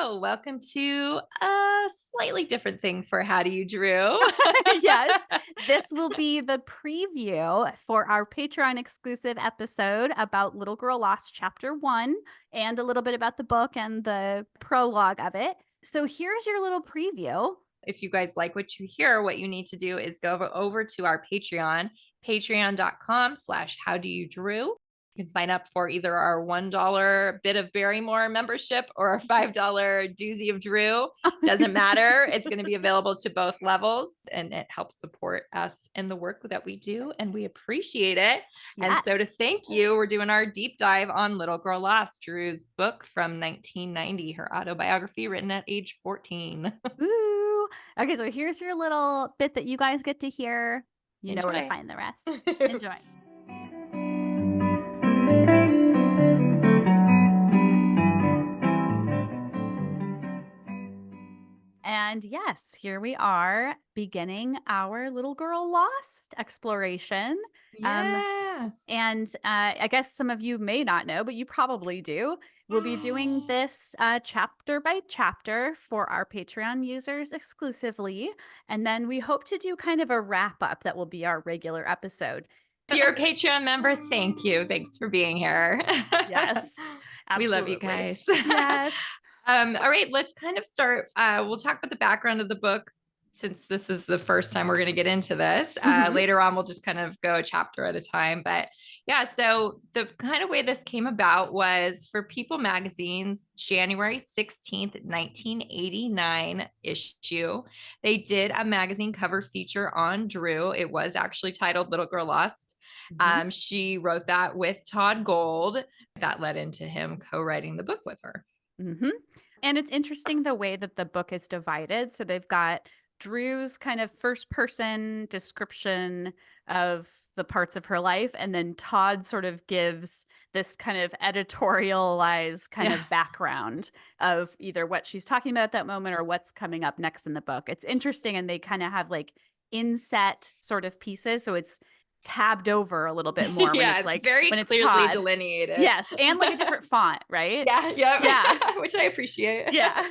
Hello, welcome to a slightly different thing for How Do You Drew? Yes, this will be the preview for our Patreon exclusive episode about Little Girl Lost Chapter 1 and a little bit about the book and the prologue of it. So here's your little preview. If you guys like what you hear, what you need to do is go over to our Patreon, patreon.com/How Do You Drew. You can sign up for either our $1 Bit of Barrymore membership or our $5 Doozy of Drew. Doesn't matter. It's going to be available to both levels, and it helps support us and the work that we do, and we appreciate it. And so to Yes. thank you, we're doing our deep dive on Little Girl Lost, Drew's book from 1990, her autobiography written at age 14. Ooh. Okay, so here's your little bit that you guys get to hear. You know where to Enjoy. find the rest. Enjoy. And yes, here we are beginning our Little Girl Lost exploration. Um, Yeah. And I guess some of you may not know, but you probably do. We'll be doing this chapter by chapter for our Patreon users exclusively. And then we hope to do kind of a wrap up that will be our regular episode. If you're a Patreon member, thank you. Thanks for being here. Yes, We love you absolutely. guys. Yes. All right, let's kind of start. We'll talk about the background of the book since this is the first time we're going to get into this. Mhm. Later on, we'll just kind of go a chapter at a time. But yeah, so the kind of way this came about was for People Magazine's January 16th, 1989 issue. They did a magazine cover feature on Drew. It was actually titled Little Girl Lost. Mhm. She wrote that with Todd Gold. That led into him co-writing the book with her. Mhm. And it's interesting the way that the book is divided. So they've got Drew's kind of first person description of the parts of her life, and then Todd sort of gives this kind of editorialized kind Yeah. of background of either what she's talking about at that moment or what's coming up next in the book. It's interesting, and they kind of have like inset sort of pieces. So it's tabbed over a little bit more Yeah, it's very when it's clearly Todd. delineated. Yes, and like a different font, right? Yeah, Yeah. yeah, which I appreciate. Yeah.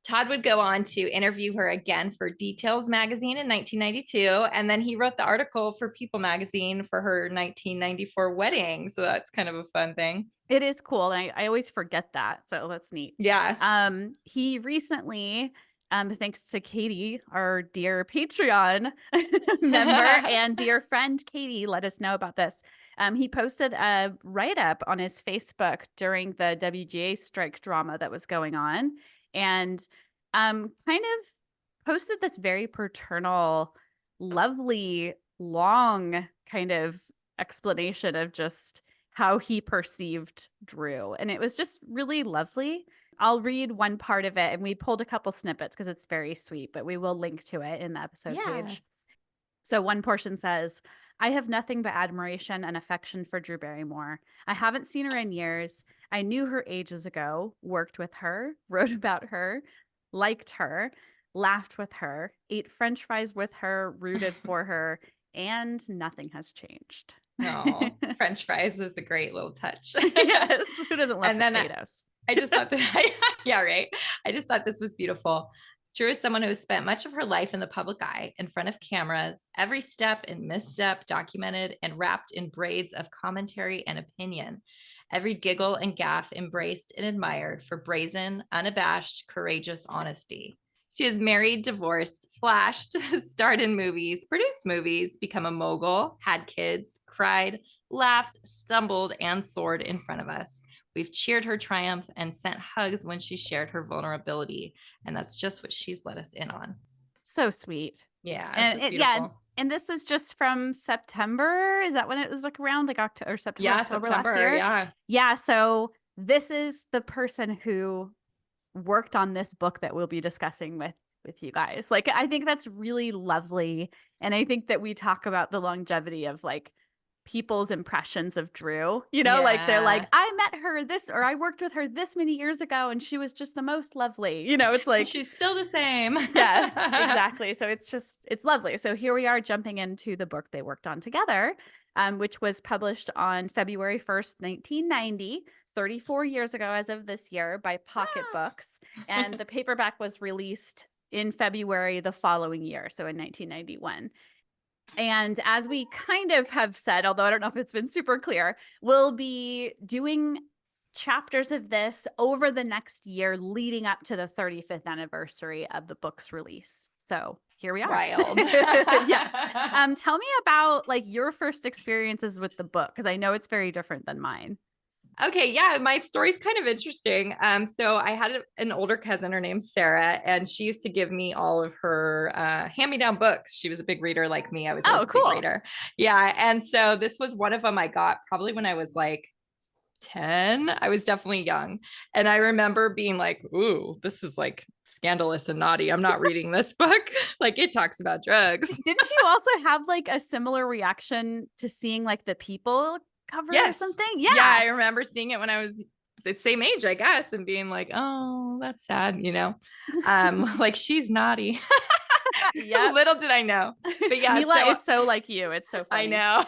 Todd would go on to interview her again for Details magazine in 1992, and then he wrote the article for People magazine for her 1994 wedding. So that's kind of a fun thing. It is cool, and I always forget that, so that's neat. Yeah. He recently, thanks to Katie, our dear Patreon member and dear friend Katie, let us know about this. He posted a write-up on his Facebook during the WGA strike drama that was going on, and kind of posted this very paternal, lovely, long kind of explanation of just how he perceived Drew. And it was just really lovely. I'll read one part of it, and we pulled a couple snippets because it's very sweet, but we will link to it in the episode Yeah. page. So one portion says, I have nothing but admiration and affection for Drew Barrymore. I haven't seen her in years. I knew her ages ago, worked with her, wrote about her, liked her, laughed with her, ate French fries with her, rooted for her, and nothing has changed. Oh, French fries is a great little touch. Yes. Who doesn't love And then potatoes? I just thought that, yeah, right. I just thought this was beautiful. Drew is someone who has spent much of her life in the public eye, in front of cameras, every step and misstep documented and wrapped in braids of commentary and opinion. Every giggle and gaffe embraced and admired for brazen, unabashed, courageous honesty. She is married, divorced, flashed, starred in movies, produced movies, become a mogul, had kids, cried, laughed, stumbled, and soared in front of us. We've cheered her triumph and sent hugs when she shared her vulnerability. And that's just what she's let us in on. So sweet. Yeah, it's And just yeah, beautiful. and this is just from September. Is that when it was like around like October or September, Yeah, October last September. year? Yeah. Yeah. So this is the person who worked on this book that we'll be discussing with you guys. Like I think that's really lovely. And I think that we talk about the longevity of like people's impressions of Drew. Like they're like, Yeah. I met her this or I worked with her this many years ago and she was just the most lovely. It's And like she's still the same. yes, exactly. So it's lovely. So here we are jumping into the book they worked on together, which was published on February 1st, 1990, 34 years ago as of this year by Pocket Books, and the paperback was released in February the following year, so in 1991. And as we kind of have said, although I don't know if it's been super clear, we'll be doing chapters of this over the next year leading up to the 35th anniversary of the book's release. So here we are. Wild. Yes. Tell me about like your first experiences with the book, because I know it's very different than mine. Okay, yeah, my story's kind of interesting. So I had an older cousin, her name's Sarah, and she used to give me all of her hand-me-down books. She was a big reader like me. I was always a big reader. Yeah, and so this was one of them I got probably when I was like 10. I was definitely young. And I remember being like, ooh, this is like scandalous and naughty. I'm not reading this book. Like it talks about drugs. Didn't you also have like a similar reaction to seeing like the People cover or something? Yeah. Yeah, I remember seeing it when I was the same age, I guess, and being like, oh, that's sad, you know. Like she's naughty. Yeah. Little did I know. But yeah, Mila is so like you. It's so funny. I know.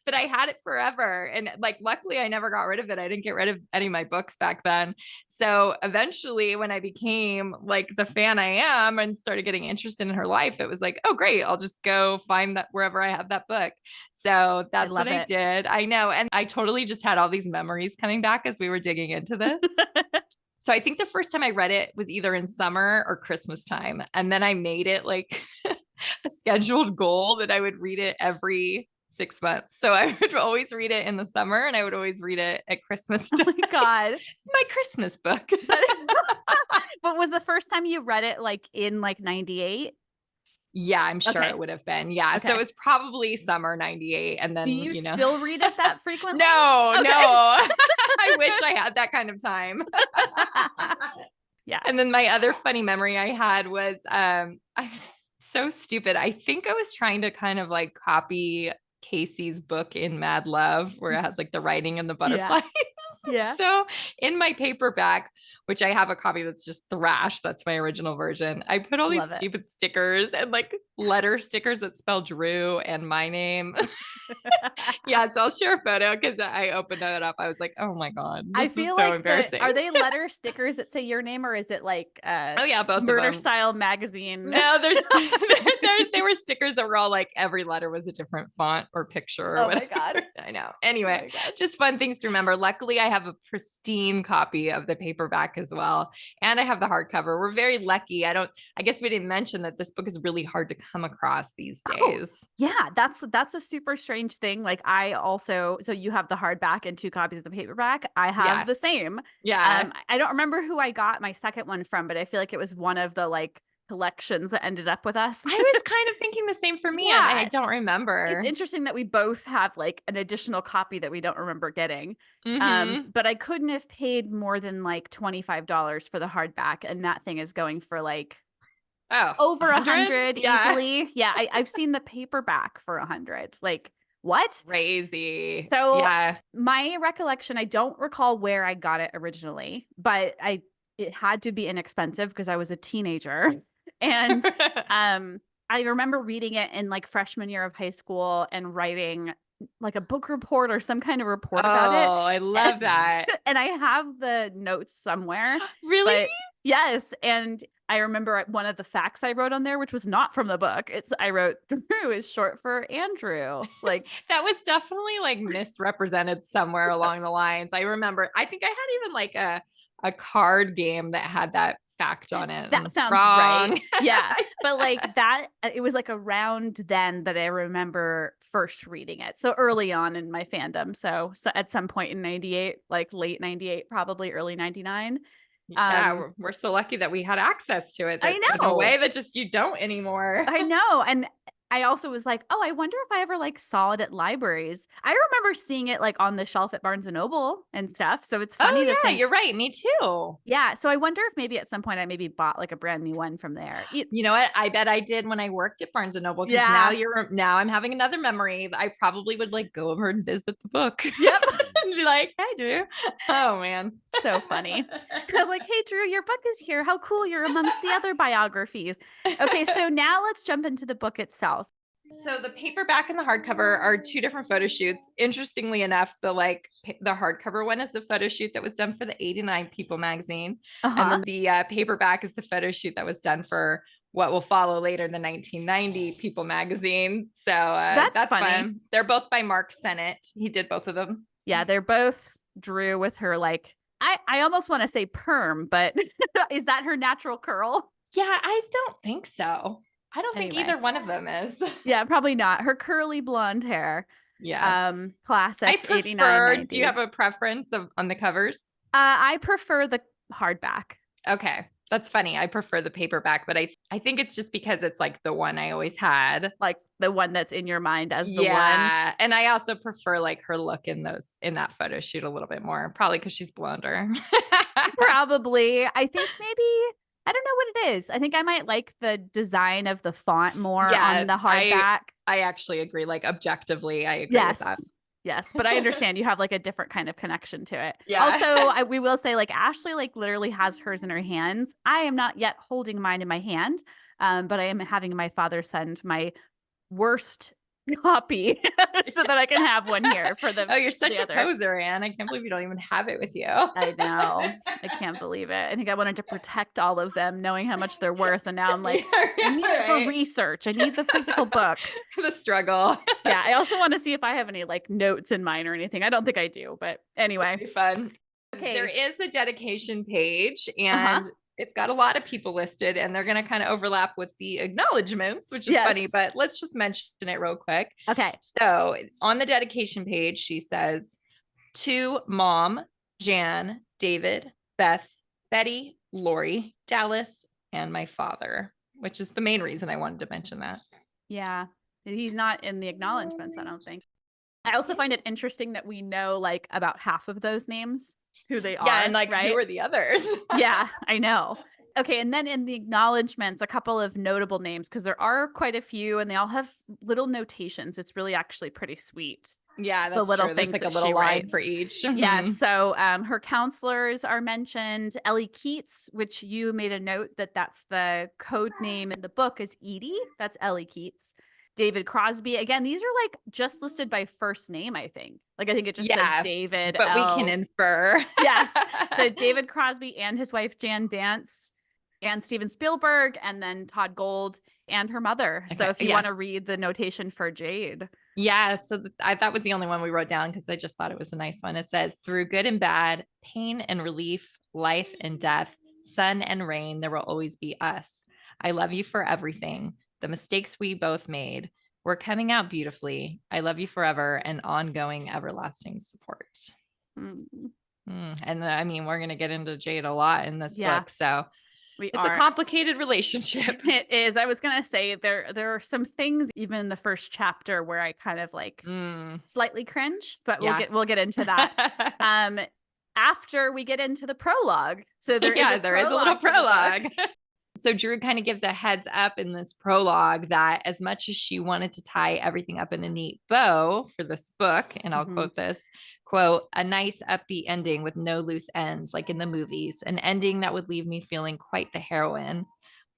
But I had it forever. And like, luckily I never got rid of it. I didn't get rid of any of my books back then. So eventually when I became like the fan I am and started getting interested in her life, it was like, oh, great. I'll just go find that wherever I have that book. So that's what I did. I know. And I totally just had all these memories coming back as we were digging into this. So I think the first time I read it was either in summer or Christmas time. And then I made it like a scheduled goal that I would read it every 6 months. So I would always read it in the summer and I would always read it at Christmas time. Oh my God. It's my Christmas book. But was the first time you read it like in like 98? Yeah, I'm sure it would have been. Yeah. Okay. So it was probably summer 98. And then, do you still read it that frequently? No, no. I wish I had that kind of time. Yeah. And then my other funny memory I had was I was so stupid. I think I was trying to kind of like copy Casey's book in Mad Love, where it has like the writing and the butterflies. Yeah. So in my paperback, which I have a copy that's just Thrash, that's my original version, I put all these stupid stickers and like letter stickers that spell Drew and my name. Yeah, so I'll share a photo because I opened that up. I was like, oh my God, I feel so like embarrassing. Are they letter stickers that say your name, or is it like oh yeah, both Murder Style magazine? No, there were stickers that were all like every letter was a different font or picture or whatever. My God. I know. Anyway, just fun things to remember. Luckily, I have a pristine copy of the paperback as well. And I have the hardcover. We're very lucky. I guess we didn't mention that this book is really hard to come across these days. Yeah, that's a super strange thing. Like I also, so you have the hardback and 2 copies of the paperback. I have the same. Yeah. I don't remember who I got my second one from, but I feel like it was one of the like collections that ended up with us. I was kind of thinking the same for me. And I don't remember. It's interesting that we both have like an additional copy that we don't remember getting. Mm-hmm. But I couldn't have paid more than like $25 for the hardback, and that thing is going for like over 100 easily. Yeah, I've seen the paperback for 100. Like what? Crazy. So my recollection, I don't recall where I got it originally, but it had to be inexpensive because I was a teenager. And I remember reading it in like freshman year of high school and writing like a book report or some kind of report about it. Oh, I love that. And I have the notes somewhere. Really? But yes. And I remember one of the facts I wrote on there, which was not from the book. I wrote Drew is short for Andrew. Like that was definitely like misrepresented somewhere along the lines. I remember, I think I had even like a card game that had that fact on it. That sounds right. Yeah. But like that, it was like around then that I remember first reading it. So early on in my fandom. So at some point in 98, like late 98, probably early 99. Yeah, we're so lucky that we had access to it. I know. In a way that just you don't anymore. I know. And I also was like, oh, I wonder if I ever like saw it at libraries. I remember seeing it like on the shelf at Barnes and Noble and stuff. So it's funny to think. You're right. Me too. Yeah. So I wonder if maybe at some point I maybe bought like a brand new one from there. You know what? I bet I did when I worked at Barnes and Noble. Because now I'm having another memory. I probably would like go over and visit the book. Yep. And be like, hey, Drew. Oh man. So funny. I'm like, hey, Drew, your book is here. How cool. You're amongst the other biographies. Okay. So now let's jump into the book itself. So the paperback and the hardcover are two different photo shoots. Interestingly enough, the hardcover one is the photo shoot that was done for the '89 People magazine, and Uh-huh. then the paperback is the photo shoot that was done for what will follow later, the 1990 People magazine. So That's that's funny. fun. They're both by Mark Sennett. He did both of them. Yeah, they're both Drew with her like I almost want to say perm, but is that her natural curl? Yeah, I don't think so. I don't think Anyway. either one of them is. Yeah, probably not. Her curly blonde hair. Yeah. I Classic 89 prefer, do you have 90s. a preference on the covers? I prefer the hardback. Okay. That's funny. I prefer the paperback, but I think it's just because it's like the one I always had. Like the one that's in your mind as the one. Yeah. And I also prefer like her look in that photo shoot a little bit more, probably because she's blonder. Probably. I think maybe I don't know what it is. I think I might like the design of the font more Yeah, on the hardback. I actually agree. Like objectively, I agree with that. Yes, but I understand you have like a different kind of connection to it. Yeah. Also, we will say like Ashley like literally has hers in her hands. I am not yet holding mine in my hand, but I am having my father send my worst copy so that I can have one here for the. Oh, you're such the a other. poser, Anne. I can't believe you don't even have it with you. I know. I can't believe it. I think I wanted to protect all of them, knowing how much they're worth, and now I'm like, I need it for research. I need the physical book. The struggle. Yeah, I also want to see if I have any like notes in mine or anything. I don't think I do, but anyway. It'll be fun. Okay. There is a dedication page, and it's got a lot of people listed, and they're going to kind of overlap with the acknowledgements, which is funny, but let's just mention it real quick. Okay. So on the dedication page, she says, to Mom, Jan, David, Beth, Betty, Lori, Dallas, and my father, which is the main reason I wanted to mention that. Yeah. He's not in the acknowledgements, I don't think. I also find it interesting that we know like about half of those names, who they are. Yeah, and like right? who are the others? Yeah, I know. Okay, and then in the acknowledgements, a couple of notable names because there are quite a few, and they all have little notations. It's really actually pretty sweet. Yeah, that's the little true. things There's like that a little she line writes. for each. Yeah, Mhm. so her counselors are mentioned. Ellie Keats, which you made a note that that's the code name in the book is Edie. That's Ellie Keats. David Crosby. Again, these are like just listed by first name, I think. Like I think it just says David. But we can infer. Yes. So David Crosby and his wife Jan Dance and Steven Spielberg and then Todd Gold and her mother. So if you want to read the notation for Jade. Yeah, so that was the only one we wrote down because I just thought it was a nice one. It says, through good and bad, pain and relief, life and death, sun and rain, there will always be us. I love you for everything. The mistakes we both made. We're coming out beautifully. I love you forever and ongoing everlasting support. And I mean, we're going to get into Jade a lot in this book. So it's a complicated relationship. It is. I was going to say there are some things even in the first chapter where I kind of like slightly cringe, but we'll get into that. After we get into the prologue. So there is a little prologue. So Drew kind of gives a heads up in this prologue that as much as she wanted to tie everything up in a neat bow for this book, and I'll quote this, quote, a nice upbeat ending with no loose ends, like in the movies, an ending that would leave me feeling quite the heroine,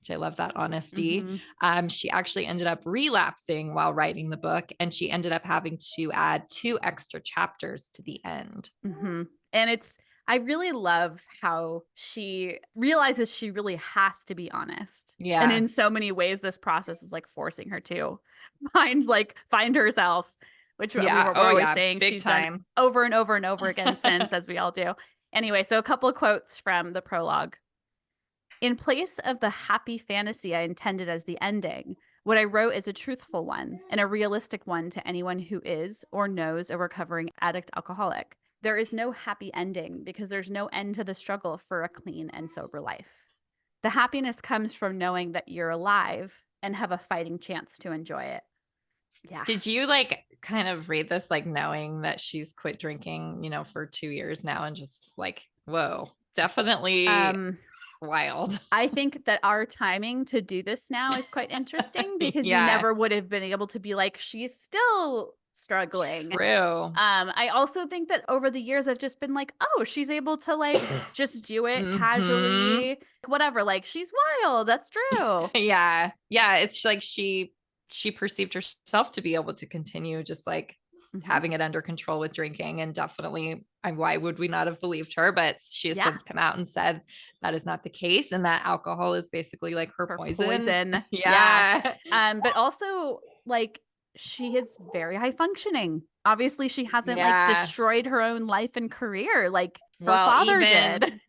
which I love that honesty. She actually ended up relapsing while writing the book, and she ended up having to add 2 extra chapters to the end. And I really love how she realizes she really has to be honest. Yeah. And in so many ways, this process is like forcing her to find herself, which we're always saying she's done over and over and over again since, as we all do. Anyway, so a couple of quotes from the prologue. In place of the happy fantasy I intended as the ending, what I wrote is a truthful one and a realistic one to anyone who is or knows a recovering addict alcoholic. There is no happy ending because there's no end to the struggle for a clean and sober life. The happiness comes from knowing that you're alive and have a fighting chance to enjoy it. Yeah. Did you like kind of read this, like knowing that she's quit drinking, for 2 years now and just like, whoa, definitely wild. I think that our timing to do this now is quite interesting because we never would have been able to be like, she's still struggling. True. I also think that over the years I've just been like, oh, she's able to like just do it casually, whatever. Like she's wild. That's true. Yeah. It's like she she perceived herself to be able to continue just like having it under control with drinking. And definitely, why would we not have believed her? But she has since come out and said that is not the case, and that alcohol is basically like her poison. Yeah. But also, like, she is very high functioning. Obviously, she hasn't like destroyed her own life and career like her father did.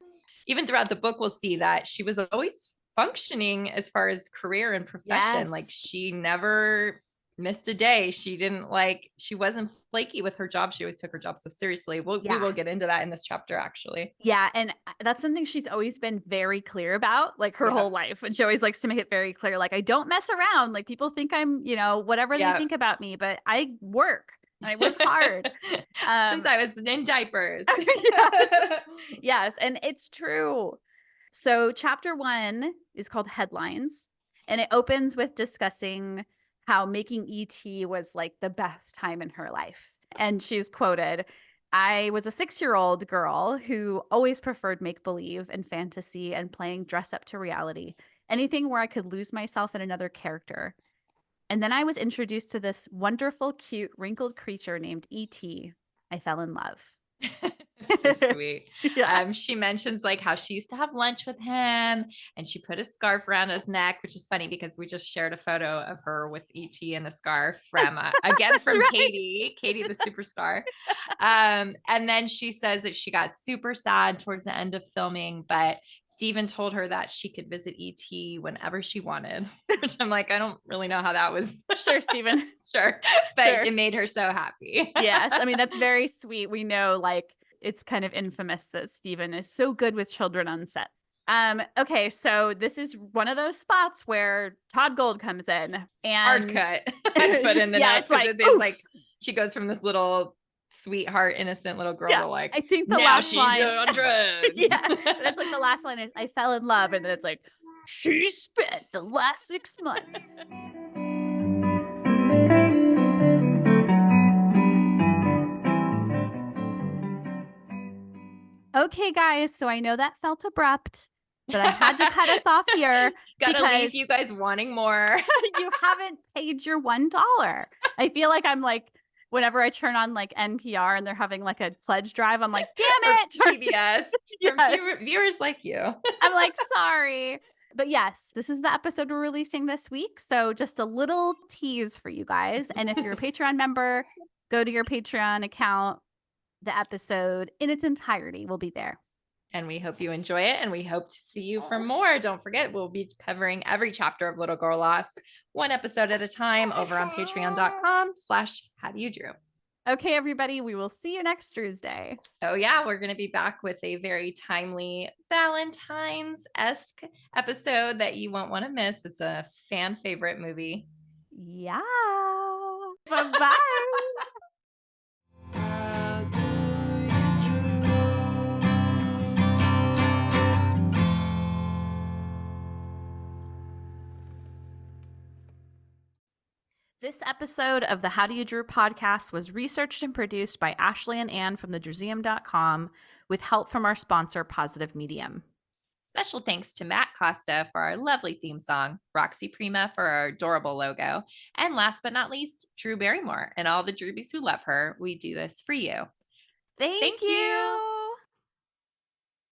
Even throughout the book, we'll see that she was always functioning as far as career and profession. Like, she never missed a day. She wasn't flaky with her job. She always took her job so seriously. We will get into that in this chapter, actually. Yeah. And that's something she's always been very clear about, like her whole life. And she always likes to make it very clear, like, I don't mess around. Like, people think I'm, whatever they think about me, but I work. And I work hard. Since I was in diapers. Yes. And it's true. So chapter 1 is called Headlines. And it opens with discussing how making ET was like the best time in her life. And she's quoted, "I was a 6-year-old girl who always preferred make-believe and fantasy and playing dress up to reality. Anything where I could lose myself in another character. And then I was introduced to this wonderful, cute, wrinkled creature named E.T. I fell in love." So sweet. She mentions like how she used to have lunch with him, and she put a scarf around his neck, which is funny because we just shared a photo of her with ET in a scarf from Katie the superstar. And then she says that she got super sad towards the end of filming, but Steven told her that she could visit ET whenever she wanted, which I'm like, I don't really know how that was. Sure, Steven. Sure. But it made her so happy. Yes. I mean, that's very sweet. We know, like, it's kind of infamous that Steven is so good with children on set. Okay, so this is one of those spots where Todd Gold comes in and hard cut. I put in the notes because it's like she goes from this little sweetheart, innocent little girl to like, I think the now last she's line on drugs. That's like the last line is, "I fell in love," and then it's like, "She spent the last 6 months." Okay, guys, so I know that felt abrupt, but I had to cut us off here. Gotta leave you guys wanting more. You haven't paid your $1. I feel like I'm like, whenever I turn on like NPR and they're having like a pledge drive, I'm like, damn it. PBS. From viewers like you. I'm like, sorry. But yes, this is the episode we're releasing this week. So just a little tease for you guys. And if you're a Patreon member, go to your Patreon account. The episode in its entirety will be there. And we hope you enjoy it. And we hope to see you for more. Don't forget, we'll be covering every chapter of Little Girl Lost, one episode at a time, over on patreon.com/howdoyoudrew. Okay, everybody, we will see you next Tuesday. Oh yeah, we're going to be back with a very timely Valentine's-esque episode that you won't want to miss. It's a fan favorite movie. Yeah. Bye-bye. This episode of the How Do You Drew podcast was researched and produced by Ashley and Ann from thedruseum.com with help from our sponsor, Positive Medium. Special thanks to Matt Costa for our lovely theme song, Roxy Prima for our adorable logo, and last but not least, Drew Barrymore and all the Drewbies who love her. We do this for you. Thank you.